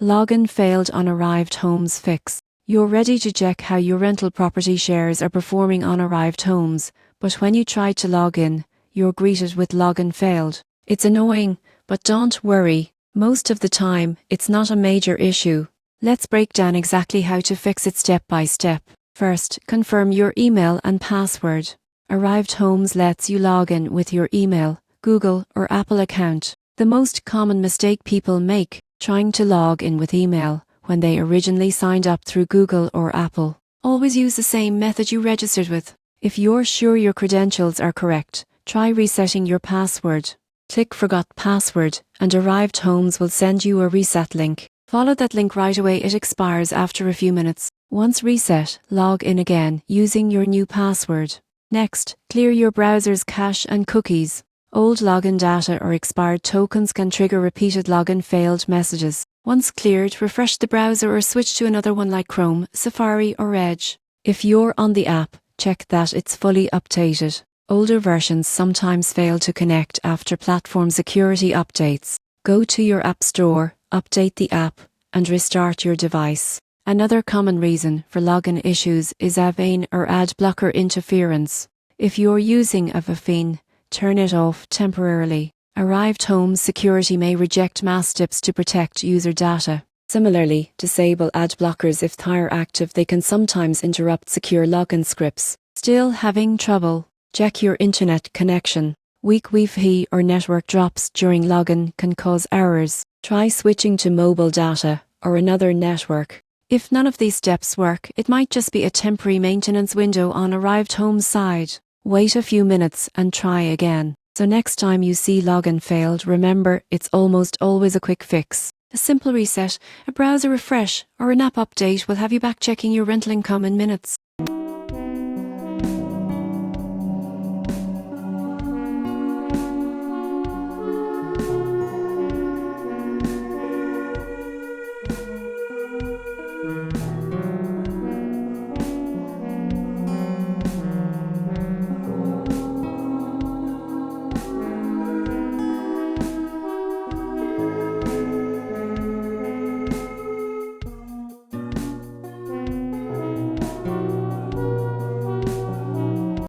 Login failed on Arrived Homes fix. You're ready to check how your rental property shares are performing on Arrived Homes, but when you try to log in, you're greeted with login failed. It's annoying, but don't worry. Most of the time, it's not a major issue. Let's break down exactly how to fix it step by step. First, confirm your email and password. Arrived Homes lets you log in with your email, Google or Apple account. The most common mistake people make, trying to log in with email when they originally signed up through Google or Apple. Always use the same method you registered with. If you're sure your credentials are correct, try resetting your password. Click Forgot Password and Arrived Homes will send you a reset link. Follow that link right away, it expires after a few minutes. Once reset, log in again using your new password. Next, clear your browser's cache and cookies. Old login data or expired tokens can trigger repeated login failed messages. Once cleared, refresh the browser or switch to another one like Chrome, Safari or Edge. If you're on the app, check that it's fully updated. Older versions sometimes fail to connect after platform security updates. Go to your app store, update the app, and restart your device. Another common reason for login issues is VPN or ad blocker interference. If you're using a VPN, turn it off temporarily. Arrived Homes security may reject mass tips to protect user data. Similarly, disable ad blockers if they're active. They can sometimes interrupt secure login scripts. Still having trouble? Check your internet connection. Weak Wi-Fi or network drops during login can cause errors. Try switching to mobile data or another network. If none of these steps work, it might just be a temporary maintenance window on Arrived Homes side. Wait a few minutes and try again. So next time you see login failed, remember it's almost always a quick fix. A simple reset, a browser refresh, or an app update will have you back checking your rental income in minutes.